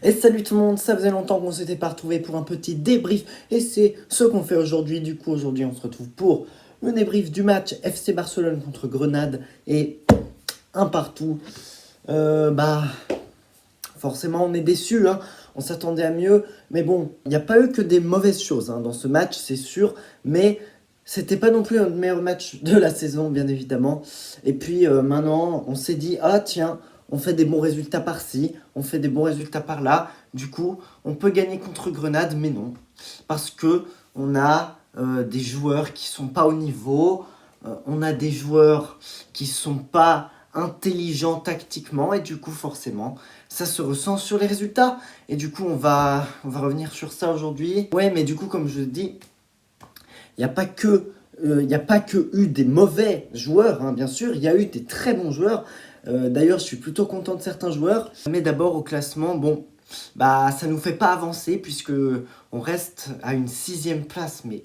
Et salut tout le monde, ça faisait longtemps qu'on s'était pas retrouvé pour un petit débrief et c'est ce qu'on fait aujourd'hui. Du coup aujourd'hui on se retrouve pour le débrief du match FC Barcelone contre Grenade et un partout. Bah forcément on est déçus, hein. On s'attendait à mieux, mais bon, il n'y a pas eu que des mauvaises choses dans ce match, c'est sûr, mais c'était pas non plus un meilleur match de la saison, bien évidemment. Et puis maintenant, on s'est dit, ah tiens, on fait des bons résultats par-ci, on fait des bons résultats par-là. Du coup, on peut gagner contre Grenade, mais non. Parce que on a des joueurs qui sont pas au niveau, on a des joueurs qui sont pas intelligents tactiquement, et du coup, forcément, ça se ressent sur les résultats. Et du coup, on va revenir sur ça aujourd'hui. Ouais, mais du coup, comme je dis, il n'y a pas que... Il n'y a pas que eu des mauvais joueurs, bien sûr, il y a eu des très bons joueurs. D'ailleurs, je suis plutôt content de certains joueurs. Mais d'abord, au classement, bon, bah, ça ne nous fait pas avancer puisque on reste à une 6e place. Mais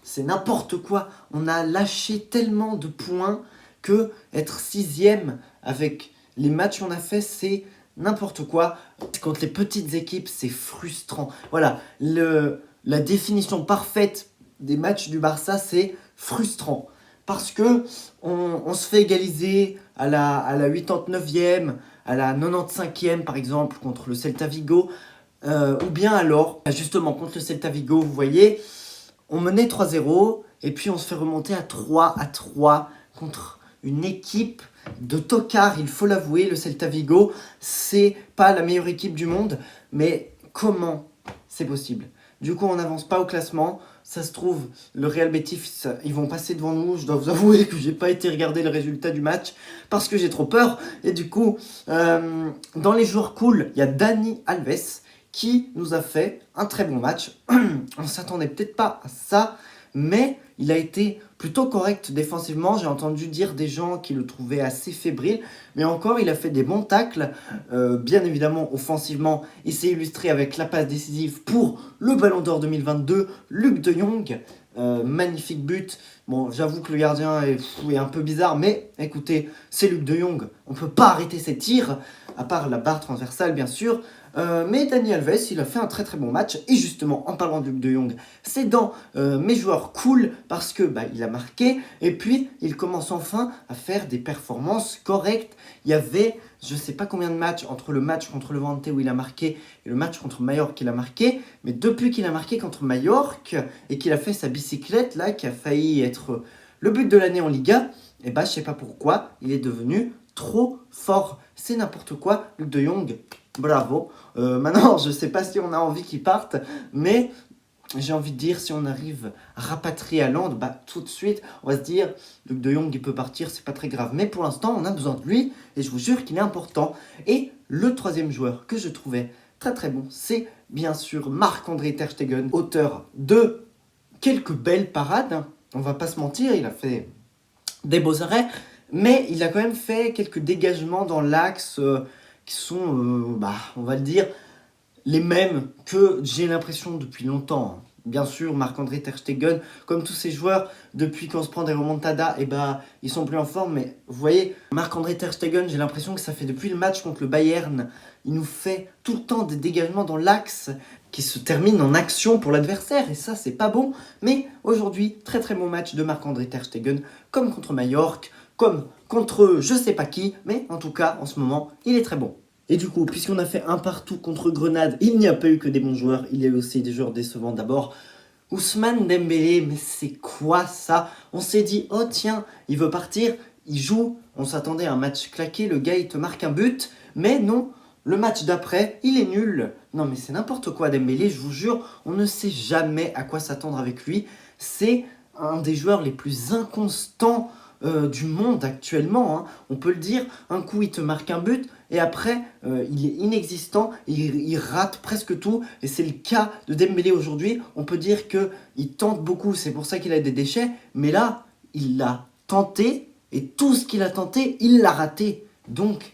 c'est n'importe quoi. On a lâché tellement de points que être 6e avec les matchs qu'on a fait, c'est n'importe quoi. Contre les petites équipes, c'est frustrant. Voilà, la définition parfaite des matchs du Barça, c'est frustrant. Parce que on se fait égaliser à la 89e, à la 95e par exemple contre le Celta Vigo. Ou bien alors, justement contre le Celta Vigo, vous voyez, on menait 3-0 et puis on se fait remonter à 3-3 contre une équipe de tocards, il faut l'avouer. Le Celta Vigo, c'est pas la meilleure équipe du monde, mais comment c'est possible? Du coup, on n'avance pas au classement. Ça se trouve, le Real Betis, ils vont passer devant nous. Je dois vous avouer que j'ai pas été regarder le résultat du match parce que j'ai trop peur. Et du coup, dans les joueurs cool, il y a Dani Alves qui nous a fait un très bon match. On s'attendait peut-être pas à ça, mais il a été plutôt correct défensivement. J'ai entendu dire des gens qui le trouvaient assez fébrile, mais encore, il a fait des bons tacles. Bien évidemment, offensivement, il s'est illustré avec la passe décisive pour le Ballon d'Or 2022, Luc de Jong. Magnifique but. Bon, j'avoue que le gardien est un peu bizarre, mais écoutez, c'est Luc de Jong. On ne peut pas arrêter ses tirs, à part la barre transversale, bien sûr. Mais Dani Alves, il a fait un très très bon match. Et justement, en parlant de Luc de Jong, c'est dans mes joueurs cool parce que il a marqué. Et puis, il commence enfin à faire des performances correctes. Il y avait, je sais pas combien de matchs entre le match contre le Levante où il a marqué et le match contre Mallorca qu'il a marqué. Mais depuis qu'il a marqué contre Mallorca et qu'il a fait sa bicyclette là, qui a failli être le but de l'année en Liga, et je sais pas pourquoi, il est devenu trop fort. C'est n'importe quoi, Luc de Jong. Bravo. Maintenant, je sais pas si on a envie qu'il parte, mais j'ai envie de dire, si on arrive à rapatrier Haaland, tout de suite, on va se dire, Luc de Jong, il peut partir, c'est pas très grave. Mais pour l'instant, on a besoin de lui, et je vous jure qu'il est important. Et le troisième joueur que je trouvais très très bon, c'est bien sûr Marc-André Ter Stegen, auteur de quelques belles parades. On va pas se mentir, il a fait des beaux arrêts, mais il a quand même fait quelques dégagements dans l'axe qui sont, on va le dire, les mêmes que j'ai l'impression depuis longtemps. Bien sûr, Marc-André Ter Stegen, comme tous ces joueurs, depuis qu'on se prend des remontadas, ils sont plus en forme. Mais vous voyez, Marc-André Ter Stegen, j'ai l'impression que ça fait depuis le match contre le Bayern, il nous fait tout le temps des dégagements dans l'axe qui se terminent en action pour l'adversaire. Et ça, c'est pas bon. Mais aujourd'hui, très très bon match de Marc-André Ter Stegen, comme contre Mallorca, comme contre je sais pas qui. Mais en tout cas, en ce moment, il est très bon. Et du coup, puisqu'on a fait un partout contre Grenade, il n'y a pas eu que des bons joueurs, il y a eu aussi des joueurs décevants. D'abord, Ousmane Dembélé, mais c'est quoi ça? On s'est dit, oh tiens, il veut partir, il joue, on s'attendait à un match claqué, le gars il te marque un but, mais non, le match d'après, il est nul. Non mais c'est n'importe quoi Dembélé, je vous jure, on ne sait jamais à quoi s'attendre avec lui. C'est un des joueurs les plus inconstants du monde actuellement, on peut le dire. Un coup il te marque un but et après il est inexistant, il rate presque tout, et c'est le cas de Dembélé aujourd'hui. On peut dire qu'il tente beaucoup, c'est pour ça qu'il a des déchets, mais là il l'a tenté et tout ce qu'il a tenté il l'a raté. Donc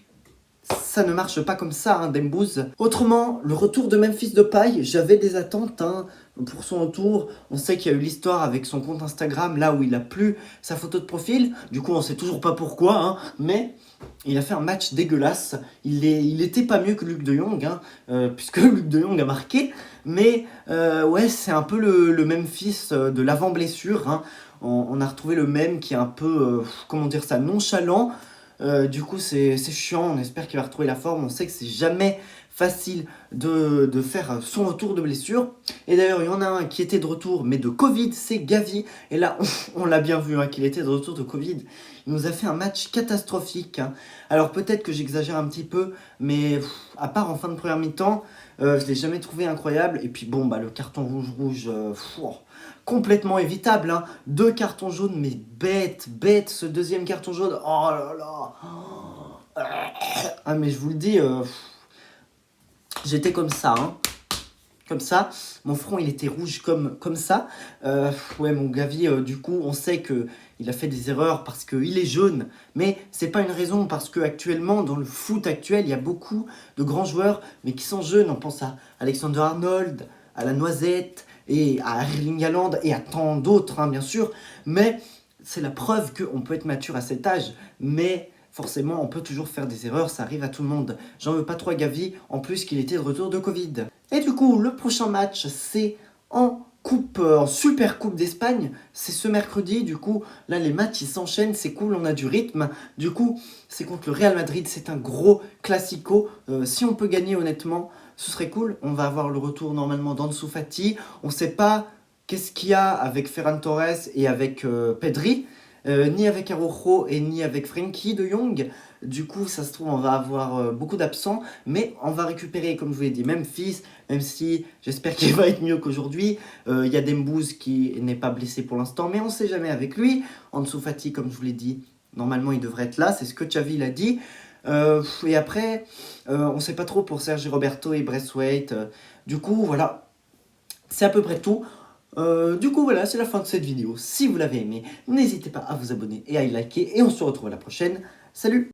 ça ne marche pas comme ça, hein, Dembouz. Autrement, le retour de Memphis Depay, j'avais des attentes hein, pour son retour. On sait qu'il y a eu l'histoire avec son compte Instagram, là où il a plus sa photo de profil. Du coup, on sait toujours pas pourquoi, hein, mais il a fait un match dégueulasse. Il était pas mieux que Luc de Jong, hein, puisque Luc de Jong a marqué. Mais ouais, c'est un peu le Memphis de l'avant-blessure. Hein. On a retrouvé le même qui est un peu, comment dire ça, nonchalant. Du coup, c'est chiant. On espère qu'il va retrouver la forme. On sait que c'est jamais facile de faire son retour de blessure. Et d'ailleurs, il y en a un qui était de retour, mais de Covid, c'est Gavi. Et là, on l'a bien vu, hein, qu'il était de retour de Covid. Il nous a fait un match catastrophique. Hein. Alors peut-être que j'exagère un petit peu, mais à part en fin de première mi-temps, je ne l'ai jamais trouvé incroyable. Et puis bon, bah, le carton rouge, complètement évitable. Hein. 2 cartons jaunes, mais bête, ce deuxième carton jaune. Oh là là. Ah mais je vous le dis, j'étais comme ça, hein. Comme ça, mon front il était rouge comme ça. Ouais, mon Gavi, du coup, on sait que il a fait des erreurs parce qu'il est jaune, mais c'est pas une raison parce que actuellement dans le foot actuel, il y a beaucoup de grands joueurs, mais qui sont jeunes. On pense à Alexander Arnold, à la Noisette et à Erling Haaland et à tant d'autres, hein, bien sûr. Mais c'est la preuve qu'on peut être mature à cet âge, mais forcément, on peut toujours faire des erreurs, ça arrive à tout le monde. J'en veux pas trop à Gavi, en plus qu'il était de retour de Covid. Et du coup, le prochain match, c'est en coupe, en super coupe d'Espagne. C'est ce mercredi, du coup, là les matchs ils s'enchaînent, c'est cool, on a du rythme. Du coup, c'est contre le Real Madrid, c'est un gros classico. Si on peut gagner honnêtement, ce serait cool. On va avoir le retour normalement d'Ansu Fati. On sait pas qu'est-ce qu'il y a avec Ferran Torres et avec Pedri. Ni avec Araujo et ni avec Frenkie de Jong. Du coup, ça se trouve, on va avoir beaucoup d'absents, mais on va récupérer, comme je vous l'ai dit, Memphis, même si j'espère qu'il va être mieux qu'aujourd'hui. Il y a Dembouz qui n'est pas blessé pour l'instant, mais on ne sait jamais avec lui. Ansu Fati, comme je vous l'ai dit, normalement, il devrait être là, c'est ce que Xavi l'a dit. Et après, on ne sait pas trop pour Sergi Roberto et Braithwaite. Du coup, voilà, c'est à peu près tout. Du coup voilà, c'est la fin de cette vidéo. Si vous l'avez aimé, n'hésitez pas à vous abonner et à y liker. Et on se retrouve à la prochaine. Salut!